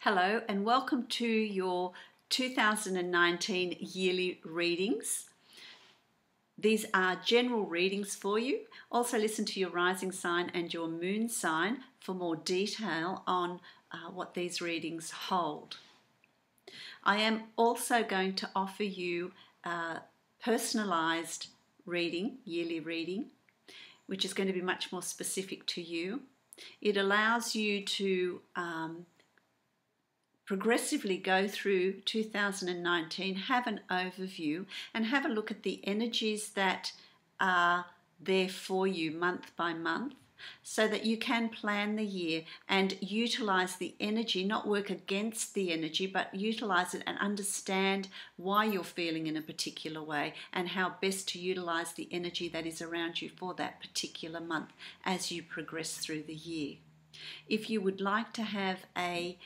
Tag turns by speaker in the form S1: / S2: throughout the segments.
S1: Hello and welcome to your 2019 yearly readings. These are general readings for you. Also listen to your rising sign and your moon sign for more detail on what these readings hold. I am also going to offer you a personalised reading, yearly reading, which is going to be much more specific to you. It allows you to progressively go through 2019, have an overview and have a look at the energies that are there for you month by month so that you can plan the year and utilize the energy, not work against the energy, but utilize it and understand why you're feeling in a particular way and how best to utilize the energy that is around you for that particular month as you progress through the year. If you would like to have a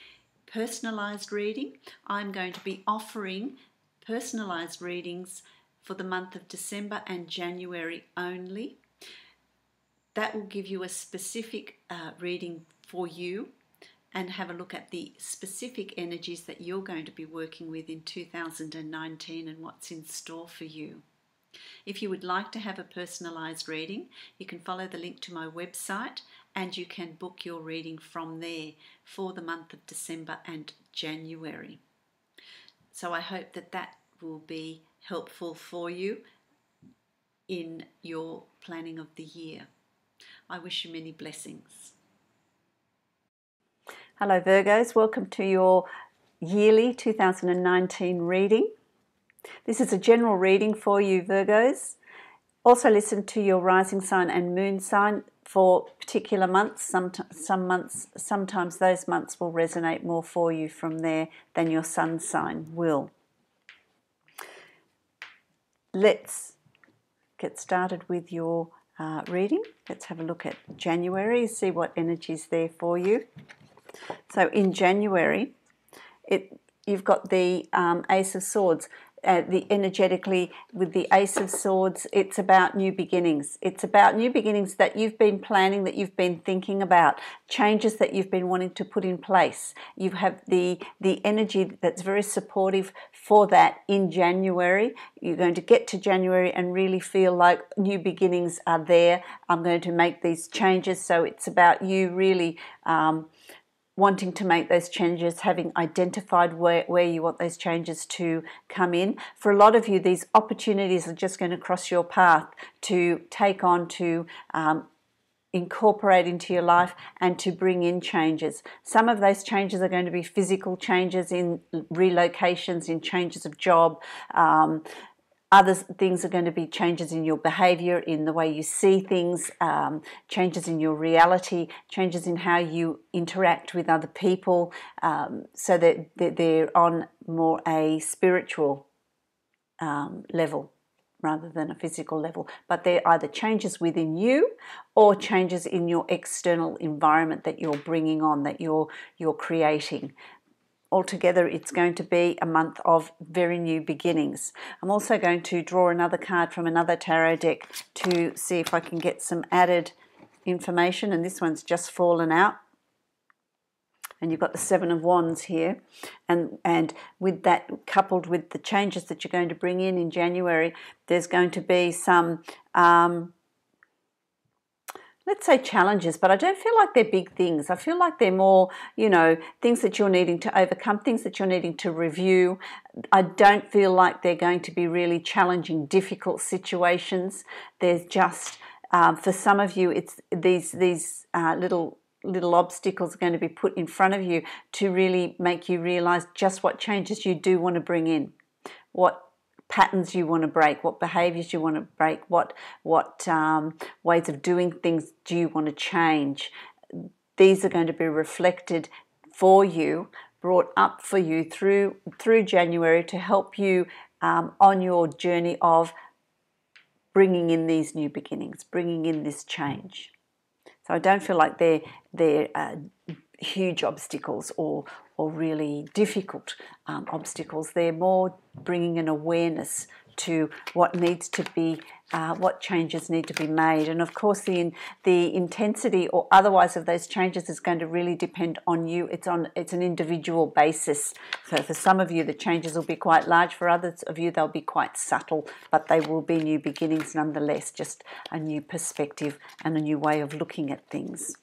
S1: personalized reading, I'm going to be offering personalized readings for the month of December and January only. That will give you a specific reading for you and have a look at the specific energies that you're going to be working with in 2019 and what's in store for you. If you would like to have a personalized reading, you can follow the link to my website and you can book your reading from there for the month of December and January. So I hope that that will be helpful for you in your planning of the year. I wish you many blessings. Hello Virgos, welcome to your yearly 2019 reading. This is a general reading for you Virgos. Also listen to your rising sign and moon sign for particular months. Sometimes those months will resonate more for you from there than your sun sign will. Let's get started with your reading. Let's have a look at January, see what energy is there for you. So in January, you've got the Ace of Swords. Energetically with the Ace of Swords, it's about new beginnings. It's about new beginnings that you've been planning, that you've been thinking about, changes that you've been wanting to put in place. You have the energy that's very supportive for that in January. You're going to get to January and really feel like new beginnings are there. I'm going to make these changes. So it's about you really wanting to make those changes, having identified where you want those changes to come in. For a lot of you, these opportunities are just going to cross your path to take on, to incorporate into your life and to bring in changes. Some of those changes are going to be physical changes in relocations, in changes of job. Other things are going to be changes in your behavior, in the way you see things, changes in your reality, changes in how you interact with other people, so that they're on more a spiritual level rather than a physical level. But they're either changes within you or changes in your external environment that you're bringing on, that you're creating. Altogether, it's going to be a month of very new beginnings. I'm also going to draw another card from another tarot deck to see if I can get some added information, and this one's just fallen out. And you've got the Seven of Wands here, and with that, coupled with the changes that you're going to bring in January, there's going to be some let's say challenges, but I don't feel like they're big things. I feel like they're more, things that you're needing to overcome, things that you're needing to review. I don't feel like they're going to be really challenging, difficult situations. There's just, for some of you, it's these little obstacles are going to be put in front of you to really make you realize just what changes you do want to bring in, what patterns you want to break, what behaviors you want to break, what ways of doing things do you want to change. These are going to be reflected for you, brought up for you through January to help you on your journey of bringing in these new beginnings, bringing in this change. So I don't feel like they're huge obstacles or really difficult obstacles. They're more bringing an awareness to what needs to be, what changes need to be made. And of course the intensity or otherwise of those changes is going to really depend on you. It's an individual basis. So for some of you the changes will be quite large, for others of you they'll be quite subtle, but they will be new beginnings nonetheless, just a new perspective and a new way of looking at things.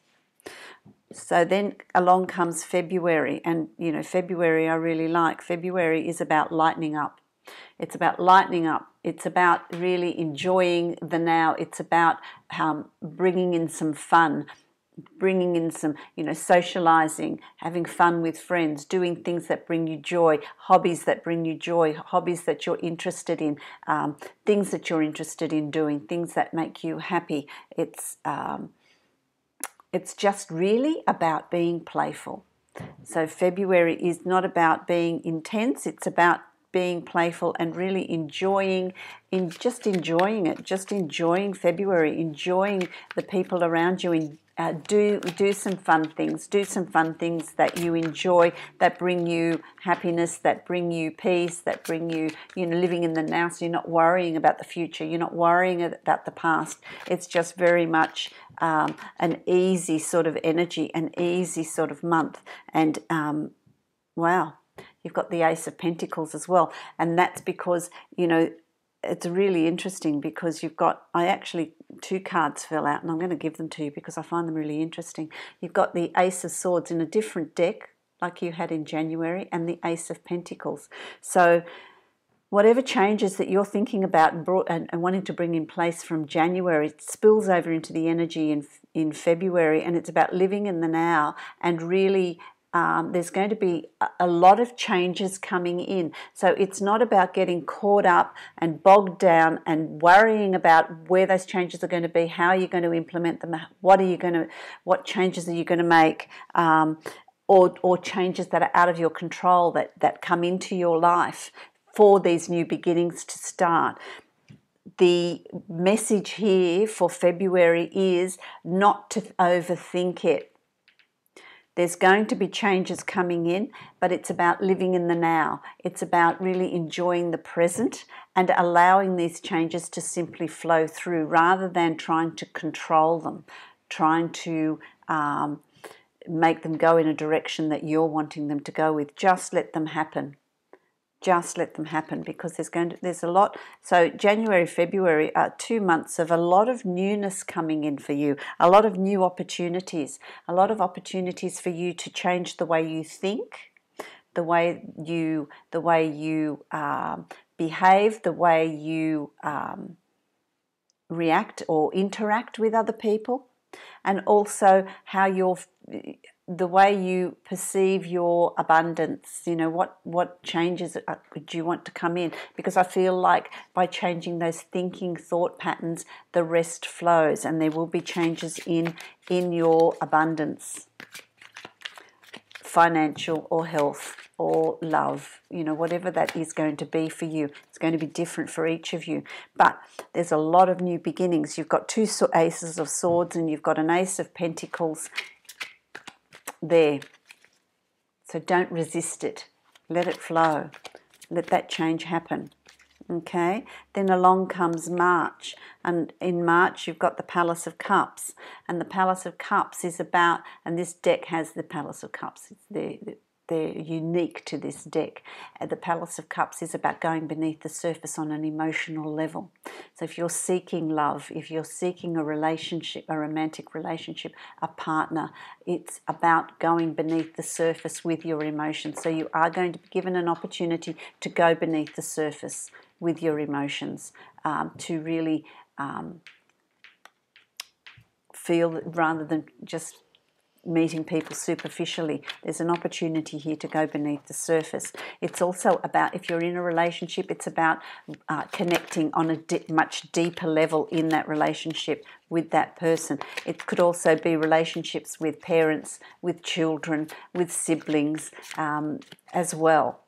S1: So then along comes February, and you know, February I really like. February is about lightening up. It's about lightening up. It's about really enjoying the now. It's about bringing in some fun, bringing in some, you know, socializing, having fun with friends, doing things that bring you joy, hobbies that bring you joy, hobbies that you're interested in, things that you're interested in doing, things that make you happy. It's just really about being playful. So February is not about being intense, it's about being playful and really enjoying it, just enjoying February, enjoying the people around you, do some fun things, that you enjoy, that bring you happiness, that bring you peace, that bring you, you know, living in the now, so you're not worrying about the future, you're not worrying about the past. It's just very much an easy sort of energy, an easy sort of month. And wow, you've got the Ace of Pentacles as well, and that's because, you know, it's really interesting because you've got, two cards fell out and I'm going to give them to you because I find them really interesting. You've got the Ace of Swords in a different deck like you had in January, and the Ace of Pentacles. So whatever changes that you're thinking about and wanting to bring in place from January, it spills over into the energy in February, and it's about living in the now and really there's going to be a lot of changes coming in. So it's not about getting caught up and bogged down and worrying about where those changes are going to be, how are you going to implement them, what changes are you going to make, or changes that are out of your control that come into your life for these new beginnings to start. The message here for February is not to overthink it. There's going to be changes coming in, but it's about living in the now. It's about really enjoying the present and allowing these changes to simply flow through rather than trying to control them, trying to make them go in a direction that you're wanting them to go with. Just let them happen. Just let them happen, because there's a lot. So January, February are 2 months of a lot of newness coming in for you, a lot of new opportunities, for you to change the way you think, the way you behave, the way you react or interact with other people, and also the way you perceive your abundance. You know, what changes do you want to come in? Because I feel like by changing those thinking thought patterns, the rest flows, and there will be changes in your abundance, financial or health or love, you know, whatever that is going to be for you. It's going to be different for each of you. But there's a lot of new beginnings. You've got 2 Aces of Swords and you've got an Ace of Pentacles there. So don't resist it. Let it flow. Let that change happen. Okay, then along comes March, and in March you've got the Palace of Cups, and the Palace of Cups is about, and this deck has the Palace of Cups, they're unique to this deck. The Palace of Cups is about going beneath the surface on an emotional level. So if you're seeking love, if you're seeking a relationship, a romantic relationship, a partner, it's about going beneath the surface with your emotions. So you are going to be given an opportunity to go beneath the surface with your emotions, to really feel, rather than just meeting people superficially. There's an opportunity here to go beneath the surface. It's also about, if you're in a relationship, it's about connecting on a much deeper level in that relationship with that person. It could also be relationships with parents, with children, with siblings as well.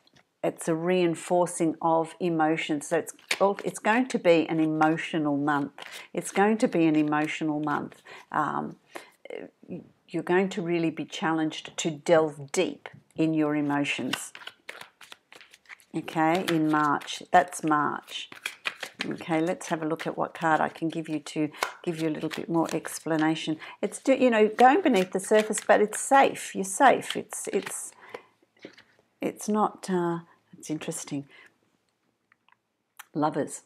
S1: It's a reinforcing of emotions. So it's going to be an emotional month. It's going to be an emotional month. You're going to really be challenged to delve deep in your emotions. Okay, in March. That's March. Okay, let's have a look at what card I can give you to give you a little bit more explanation. It's, you know, going beneath the surface, but it's safe. You're safe. It's not. It's interesting. Lovers.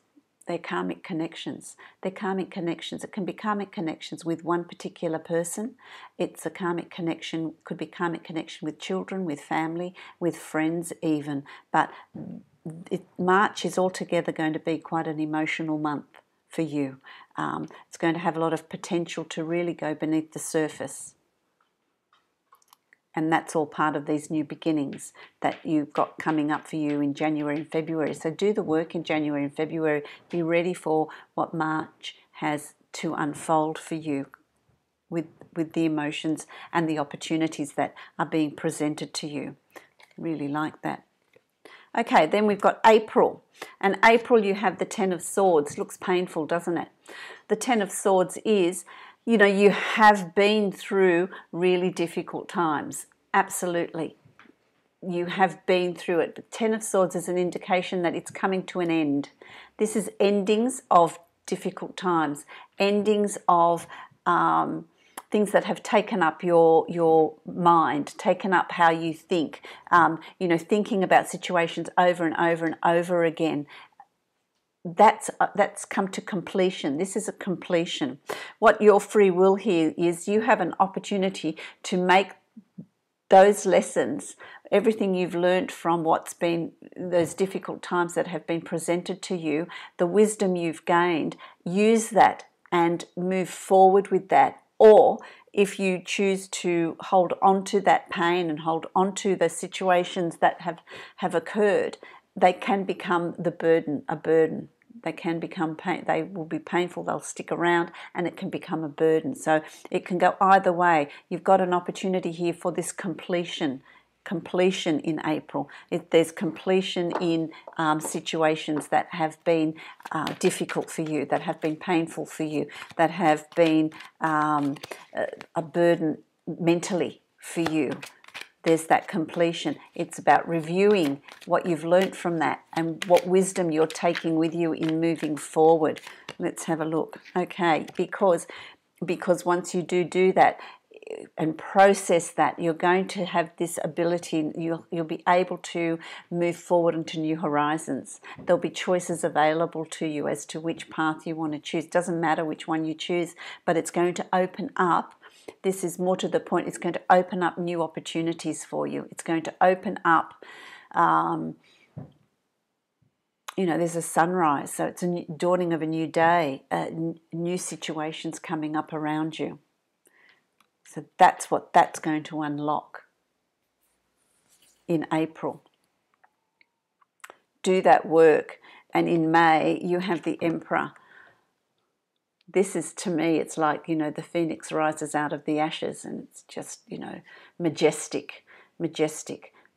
S1: They're karmic connections. They're karmic connections. It can be karmic connections with one particular person. It's a karmic connection, could be karmic connection with children, with family, with friends even. But March is altogether going to be quite an emotional month for you. It's going to have a lot of potential to really go beneath the surface. And that's all part of these new beginnings that you've got coming up for you in January and February. So do the work in January and February. Be ready for what March has to unfold for you with the emotions and the opportunities that are being presented to you. Really like that. Okay, then we've got April. And April, you have the Ten of Swords. Looks painful, doesn't it? The Ten of Swords is, you know, you have been through really difficult times. Absolutely. You have been through it. But Ten of Swords is an indication that it's coming to an end. This is endings of difficult times, endings of things that have taken up your mind, taken up how you think, you know, thinking about situations over and over and over again. That's come to completion. This is a completion. What your free will here is, you have an opportunity to make those lessons, everything you've learned from what's been those difficult times that have been presented to you, the wisdom you've gained, use that and move forward with that. Or if you choose to hold on to that pain and hold on to the situations that have occurred, they can become a burden. They can become pain. They will be painful. They'll stick around, and it can become a burden. So it can go either way. You've got an opportunity here for this completion in April. There's completion in situations that have been difficult for you, that have been painful for you, that have been a burden mentally for you. There's that completion. It's about reviewing what you've learnt from that and what wisdom you're taking with you in moving forward. Let's have a look. Okay, because once you do that and process that, you're going to have this ability, you'll be able to move forward into new horizons. There'll be choices available to you as to which path you want to choose. Doesn't matter which one you choose, but it's going to open up. This is more to the point, it's going to open up new opportunities for you. It's going to open up, you know, there's a sunrise, so it's a dawning of a new day, new situations coming up around you. So that's what that's going to unlock in April. Do that work. And in May, you have the Emperor. This is, to me, it's like, you know, the phoenix rises out of the ashes, and it's just, you know, majestic.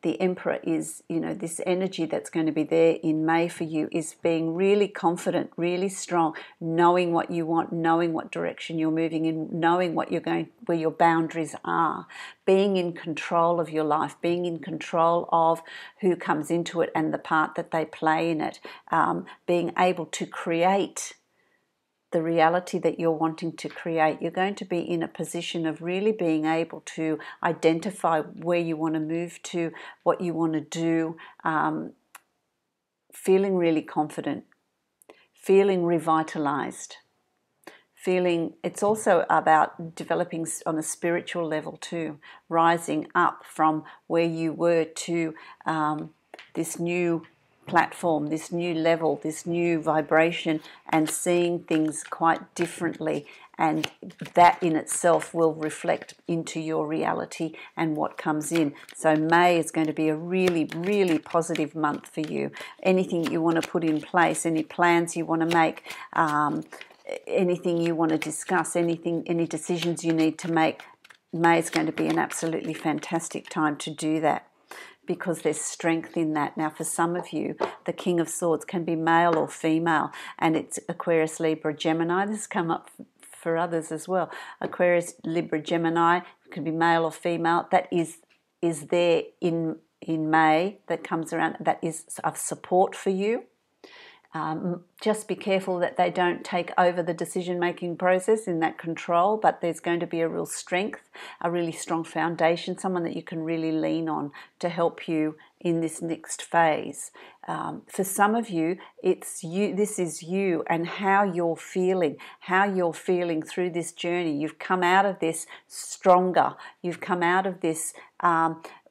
S1: The Emperor is, you know, this energy that's going to be there in May for you is being really confident, really strong, knowing what you want, knowing what direction you're moving in, knowing what you're going, where your boundaries are, being in control of your life, being in control of who comes into it and the part that they play in it, being able to create the reality that you're wanting to create. You're going to be in a position of really being able to identify where you want to move to, what you want to do, feeling really confident, feeling revitalized, feeling it's also about developing on a spiritual level too, rising up from where you were to this new platform, this new level, this new vibration, and seeing things quite differently, and that in itself will reflect into your reality and what comes in. So May is going to be a really, really positive month for you. Anything you want to put in place, any plans you want to make, anything you want to discuss, any decisions you need to make, May is going to be an absolutely fantastic time to do that, because there's strength in that. Now, for some of you, the King of Swords can be male or female, and it's Aquarius, Libra, Gemini. This has come up for others as well. Aquarius, Libra, Gemini, can be male or female. That is there in May, that comes around, that is of support for you. Just be careful that they don't take over the decision-making process in that control, but there's going to be a real strength, a really strong foundation, someone that you can really lean on to help you in this next phase. For some of you, it's you. This is you and how you're feeling through this journey. You've come out of this stronger. You've come out of this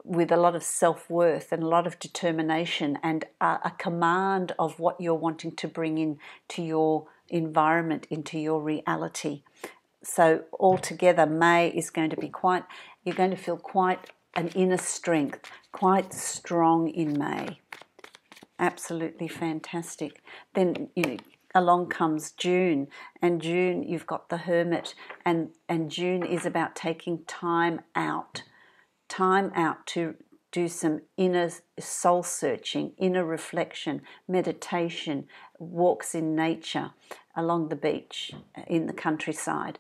S1: with a lot of self-worth and a lot of determination and a command of what you're wanting to bring into your environment, into your reality. So altogether, May is going to be you're going to feel quite an inner strength, quite strong in May. Absolutely fantastic. Then, along comes June, and June you've got the Hermit, and June is about taking time out to do some inner soul searching, inner reflection, meditation, walks in nature, along the beach, in the countryside,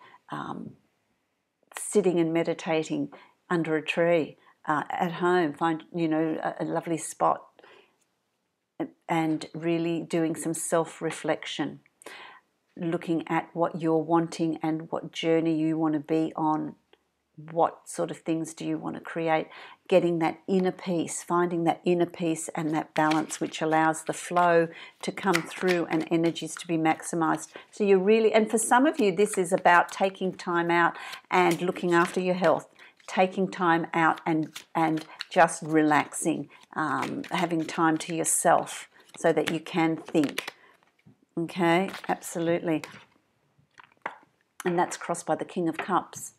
S1: sitting and meditating under a tree, at home, find a lovely spot, and really doing some self-reflection, looking at what you're wanting and what journey you want to be on. What sort of things do you want to create? Getting that inner peace, finding that inner peace and that balance which allows the flow to come through and energies to be maximized. So you're really, and for some of you, this is about taking time out and looking after your health, taking time out and just relaxing, having time to yourself so that you can think. Okay, absolutely. And that's crossed by the King of Cups.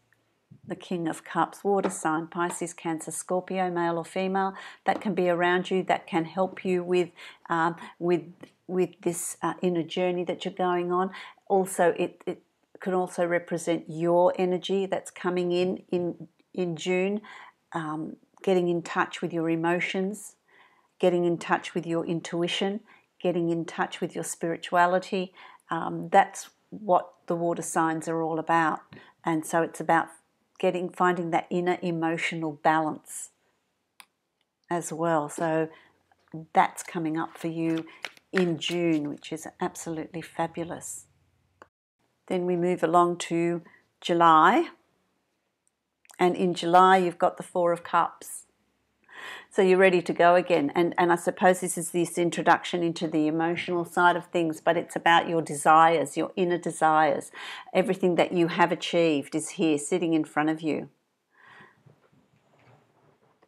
S1: The King of Cups, water sign, Pisces, Cancer, Scorpio, male or female, that can be around you, that can help you with this inner journey that you're going on. Also, it can also represent your energy that's coming in June, getting in touch with your emotions, getting in touch with your intuition, getting in touch with your spirituality. That's what the water signs are all about. And so it's about finding that inner emotional balance as well. So that's coming up for you in June, which is absolutely fabulous. Then we move along to July. And in July, you've got the Four of Cups. So you're ready to go again. And I suppose this is this introduction into the emotional side of things, but it's about your desires, your inner desires. Everything that you have achieved is here, sitting in front of you.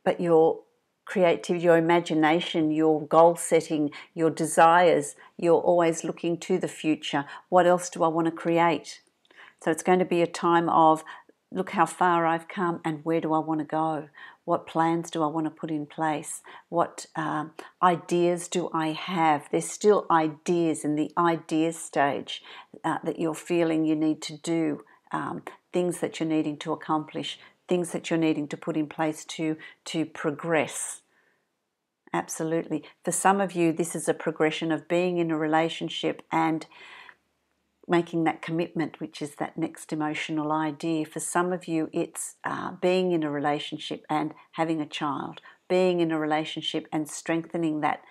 S1: But your creativity, your imagination, your goal setting, your desires, you're always looking to the future. What else do I want to create? So it's going to be a time of, look how far I've come and where do I want to go? What plans do I want to put in place? What ideas do I have? There's still ideas in the idea stage that you're feeling you need to do, things that you're needing to accomplish, things that you're needing to put in place to progress. Absolutely. For some of you, this is a progression of being in a relationship and making that commitment, which is that next emotional idea. For some of you, it's being in a relationship and having a child, being in a relationship and strengthening that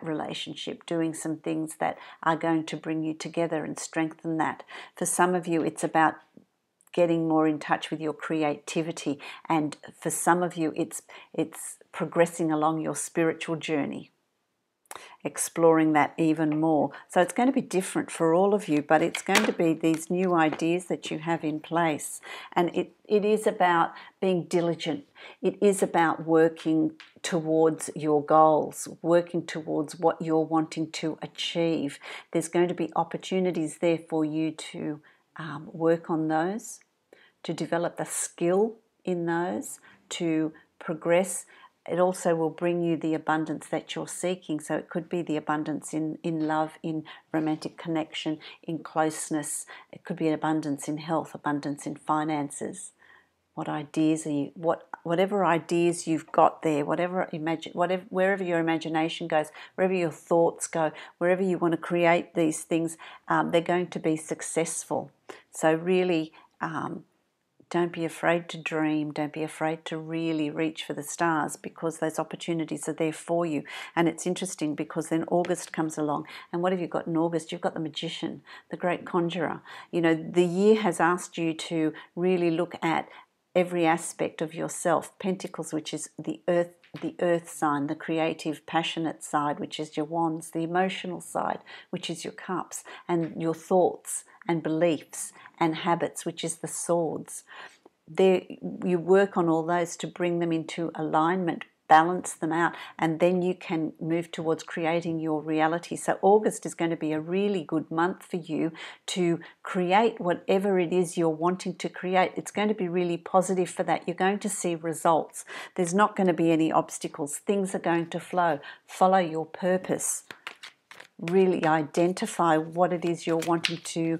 S1: relationship, doing some things that are going to bring you together and strengthen that. For some of you, it's about getting more in touch with your creativity, and for some of you, it's progressing along your spiritual journey, exploring that even more. So it's going to be different for all of you, but it's going to be these new ideas that you have in place. And it is about being diligent. It is about working towards your goals, working towards what you're wanting to achieve. There's going to be opportunities there for you to work on those, to develop the skill in those, to progress. It also will bring you the abundance that you're seeking. So it could be the abundance in love, in romantic connection, in closeness. It could be an abundance in health, abundance in finances. What ideas are you? Whatever ideas you've got there, wherever your imagination goes, wherever your thoughts go, wherever you want to create these things, they're going to be successful. So really, don't be afraid to dream. Don't be afraid to really reach for the stars, because those opportunities are there for you. And it's interesting because then August comes along. And what have you got in August? You've got the magician, the great conjurer. You know, the year has asked you to really look at every aspect of yourself. Pentacles, which is the earth sign, the creative, passionate side, which is your wands, the emotional side, which is your cups, and your thoughts and beliefs and habits, which is the swords. There, you work on all those to bring them into alignment, balance them out, and then you can move towards creating your reality. So August is going to be a really good month for you to create whatever it is you're wanting to create. It's going to be really positive for that. You're going to see results. There's not going to be any obstacles. Things are going to flow. Follow your purpose. Really identify what it is you're wanting to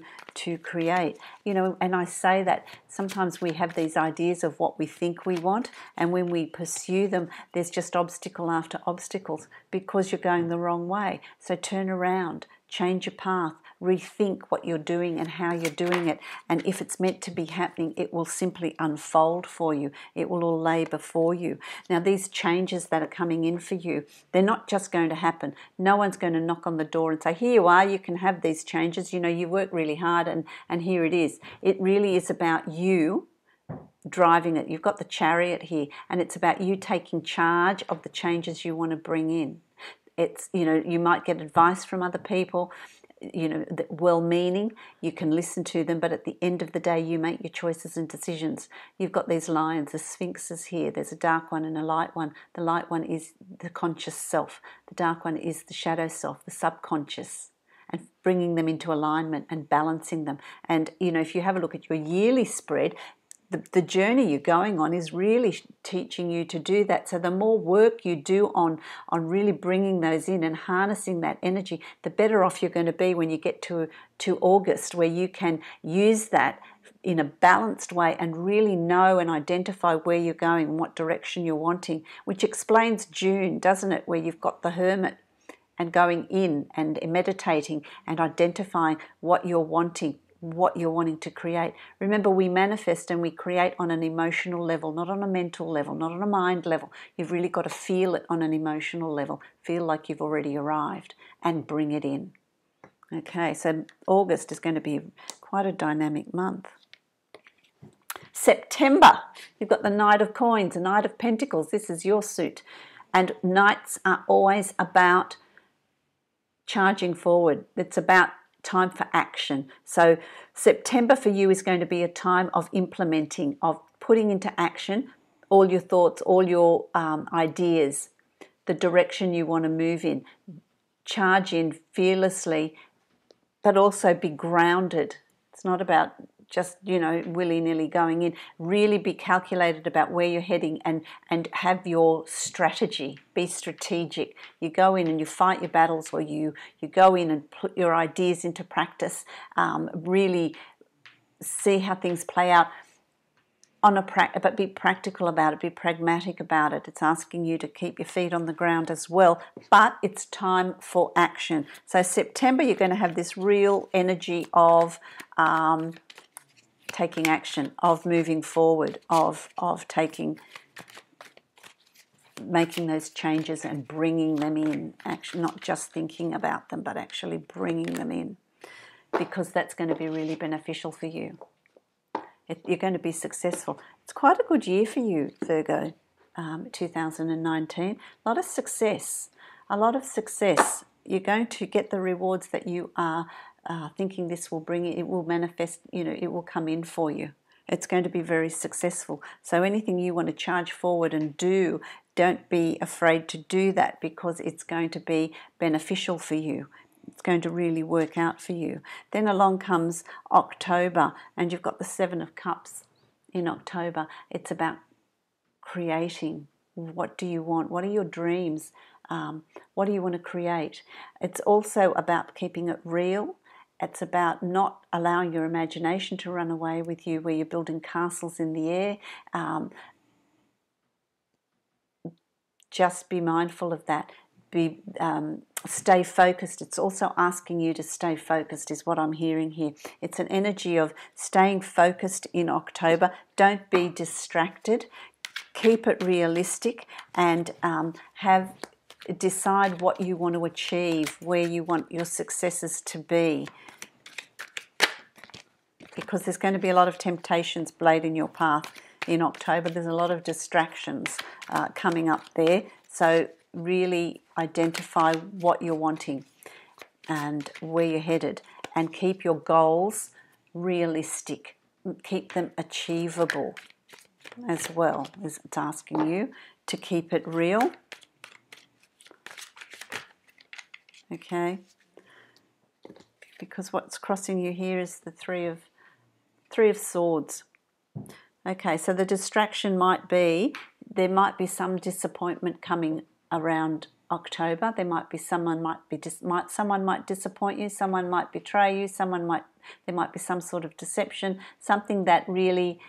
S1: create. You know, and I say that sometimes we have these ideas of what we think we want, and when we pursue them, there's just obstacle after obstacles because you're going the wrong way. So turn around, change your path, rethink what you're doing and how you're doing it. And if it's meant to be happening, it will simply unfold for you. It will all lay before you. Now, these changes that are coming in for you, they're not just going to happen. No one's going to knock on the door and say, here you are, you can have these changes. You know, you worked really hard and here it is. It really is about you driving it. You've got the chariot here, and it's about you taking charge of the changes you want to bring in. It's, you know, you might get advice from other people, you know, well-meaning. You can listen to them, but at the end of the day, you make your choices and decisions. You've got these lions, the sphinxes here. There's a dark one and a light one. The light one is the conscious self. The dark one is the shadow self, the subconscious, and bringing them into alignment and balancing them. And, you know, if you have a look at your yearly spread, the journey you're going on is really teaching you to do that. So the more work you do on really bringing those in and harnessing that energy, the better off you're going to be when you get to August, where you can use that in a balanced way and really know and identify where you're going and what direction you're wanting, which explains June, doesn't it, where you've got the hermit and going in and meditating and identifying what you're wanting to create. Remember, we manifest and we create on an emotional level, not on a mental level, not on a mind level. You've really got to feel it on an emotional level, feel like you've already arrived, and bring it in. Okay, so August is going to be quite a dynamic month. September, you've got the Knight of Coins, the Knight of Pentacles. This is your suit. And knights are always about charging forward. It's about time for action. So September for you is going to be a time of implementing, of putting into action all your thoughts, all your ideas, the direction you want to move in. Charge in fearlessly, but also be grounded. It's not about just, you know, willy-nilly going in. Really be calculated about where you're heading and have your strategy. Be strategic. You go in and you fight your battles, or you go in and put your ideas into practice. Really see how things play out but be practical about it, be pragmatic about it. It's asking you to keep your feet on the ground as well, but it's time for action. So September, you're going to have this real energy of taking action, of moving forward, of making those changes and bringing them in. Actually, not just thinking about them, but actually bringing them in, because that's going to be really beneficial for you. You're going to be successful. It's quite a good year for you, Virgo, 2019. A lot of success. You're going to get the rewards that you are thinking this will bring. It will manifest, you know, it will come in for you. It's going to be very successful. So anything you want to charge forward and do, don't be afraid to do that, because it's going to be beneficial for you. It's going to really work out for you. Then along comes October, and you've got the Seven of Cups in October. It's about creating. What do you want? What are your dreams? What do you want to create? It's also about keeping it real. It's about not allowing your imagination to run away with you, where you're building castles in the air. Just be mindful of that. stay focused. It's also asking you to stay focused is what I'm hearing here. It's an energy of staying focused in October. Don't be distracted. Keep it realistic and decide what you want to achieve, where you want your successes to be. Because there's going to be a lot of temptations laid in your path in October. There's a lot of distractions coming up there. So really identify what you're wanting and where you're headed, and keep your goals realistic. Keep them achievable as well. It's asking you to keep it real. Okay? Because what's crossing you here is the Three of Swords. Okay, so the distraction might be, there might be some disappointment coming around October. There might be someone might disappoint you, someone might betray you, there might be some sort of deception, something that really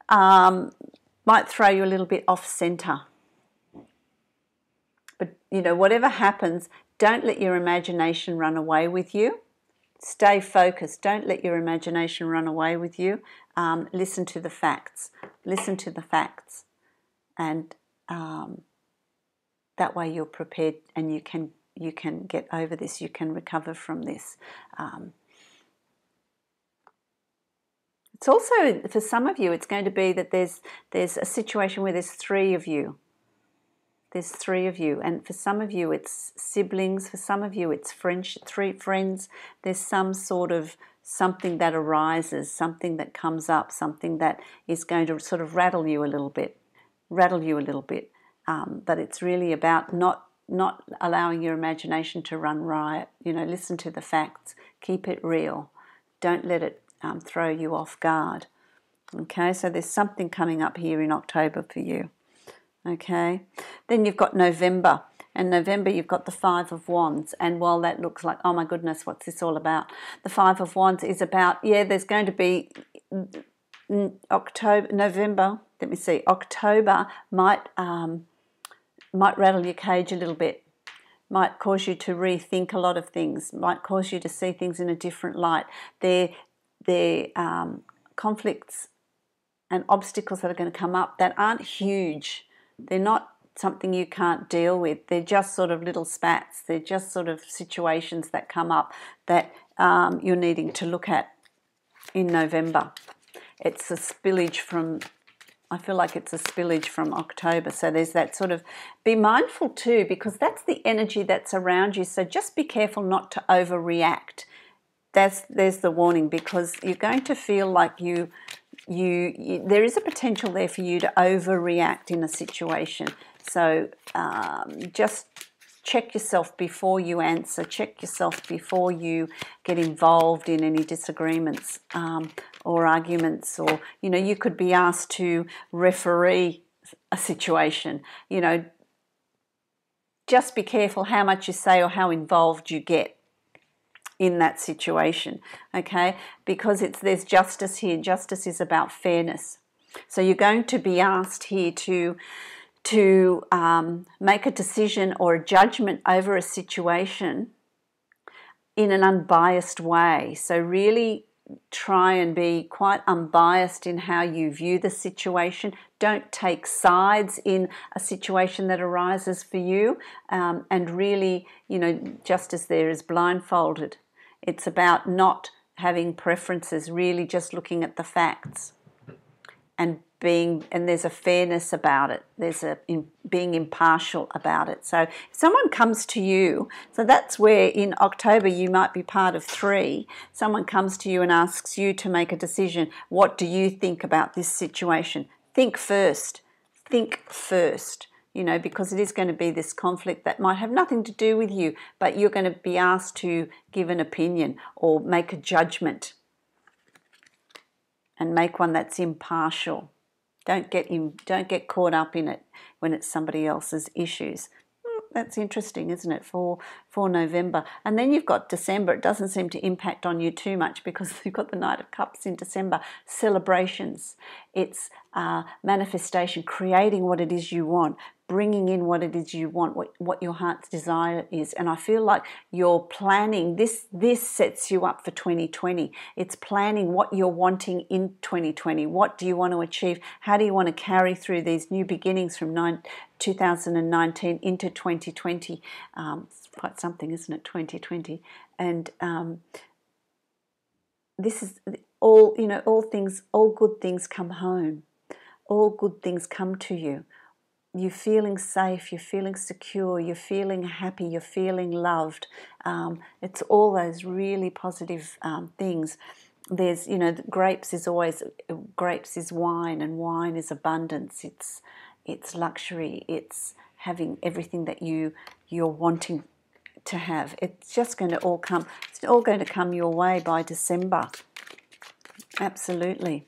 S1: might throw you a little bit off center. But you know, whatever happens, don't let your imagination run away with you. Stay focused. Don't let your imagination run away with you. Listen to the facts. Listen to the facts, and that way you're prepared, and you can get over this. You can recover from this. It's also, for some of you, it's going to be that there's a situation where there's three of you. There's three of you, and for some of you it's siblings, for some of you it's three friends. There's some sort of something that arises, something that comes up, something that is going to sort of rattle you a little bit. But it's really about not allowing your imagination to run riot. You know, listen to the facts, keep it real. Don't let it throw you off guard. Okay, so there's something coming up here in October for you. Okay, then you've got November, and November you've got the Five of Wands, and while that looks like, oh my goodness, what's this all about? The Five of Wands is about, there's going to be November might rattle your cage a little bit, might cause you to rethink a lot of things, might cause you to see things in a different light. They're conflicts and obstacles that are going to come up that aren't huge. They're not something you can't deal with. They're just sort of little spats. They're just sort of situations that come up that you're needing to look at in November. It's a spillage from, I feel like it's a spillage from October. So there's that sort of, be mindful too, because that's the energy that's around you. So just be careful not to overreact. There's the warning, because you're going to feel like there is a potential there for you to overreact in a situation. So just check yourself before you answer. Check yourself before you get involved in any disagreements or arguments. Or, you know, you could be asked to referee a situation. You know, just be careful how much you say or how involved you get in that situation, okay? Because there's justice here. Justice is about fairness. So you're going to be asked here to make a decision or a judgment over a situation in an unbiased way. So really try and be quite unbiased in how you view the situation. Don't take sides in a situation that arises for you, and really, you know, justice there is blindfolded. It's about not having preferences, really just looking at the facts and there's a fairness about it. There's being impartial about it. So if someone comes to you, so that's where in October you might be part of three. Someone comes to you and asks you to make a decision. What do you think about this situation? Think first. Think first. You know, because it is going to be this conflict that might have nothing to do with you, but you're going to be asked to give an opinion or make a judgment, and make one that's impartial. Don't get caught up in it when it's somebody else's issues. That's interesting, isn't it, for November? And then you've got December. It doesn't seem to impact on you too much, because you've got the Knight of Cups in December. Celebrations. It's manifestation, creating what it is you want, bringing in what it is you want, what your heart's desire is. And I feel like you're planning, this sets you up for 2020. It's planning what you're wanting in 2020. What do you want to achieve? How do you want to carry through these new beginnings from 2019 into 2020? It's quite something, isn't it, 2020? And this is all, all good things come home. All good things come to you. You're feeling safe, you're feeling secure, you're feeling happy, you're feeling loved. It's all those really positive things. There's, grapes is wine, and wine is abundance. It's luxury. It's having everything that you're wanting to have. It's just going to all come. It's all going to come your way by December. Absolutely.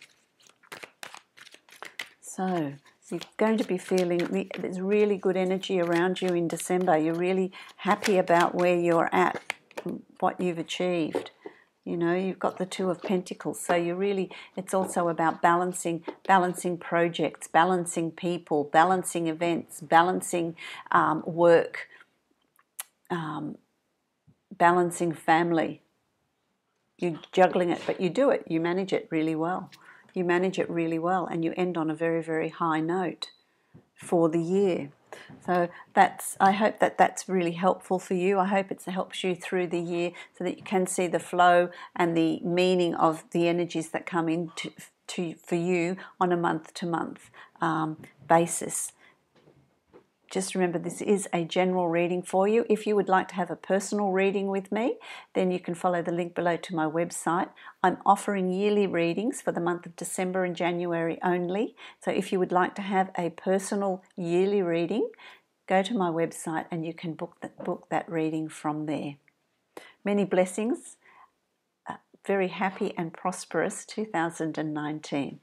S1: So you're going to be feeling, there's really good energy around you in December. You're really happy about where you're at, what you've achieved. You've got the Two of Pentacles. So it's also about balancing projects, balancing people, balancing events, balancing work, balancing family. You're juggling it, but you do it. You manage it really well. You manage it really well, and you end on a very, very high note for the year. So I hope that's really helpful for you. I hope it helps you through the year so that you can see the flow and the meaning of the energies that come in for you on a month-to-month basis. Just remember, this is a general reading for you. If you would like to have a personal reading with me, then you can follow the link below to my website. I'm offering yearly readings for the month of December and January only. So if you would like to have a personal yearly reading, go to my website and you can book that reading from there. Many blessings. Very happy and prosperous 2019.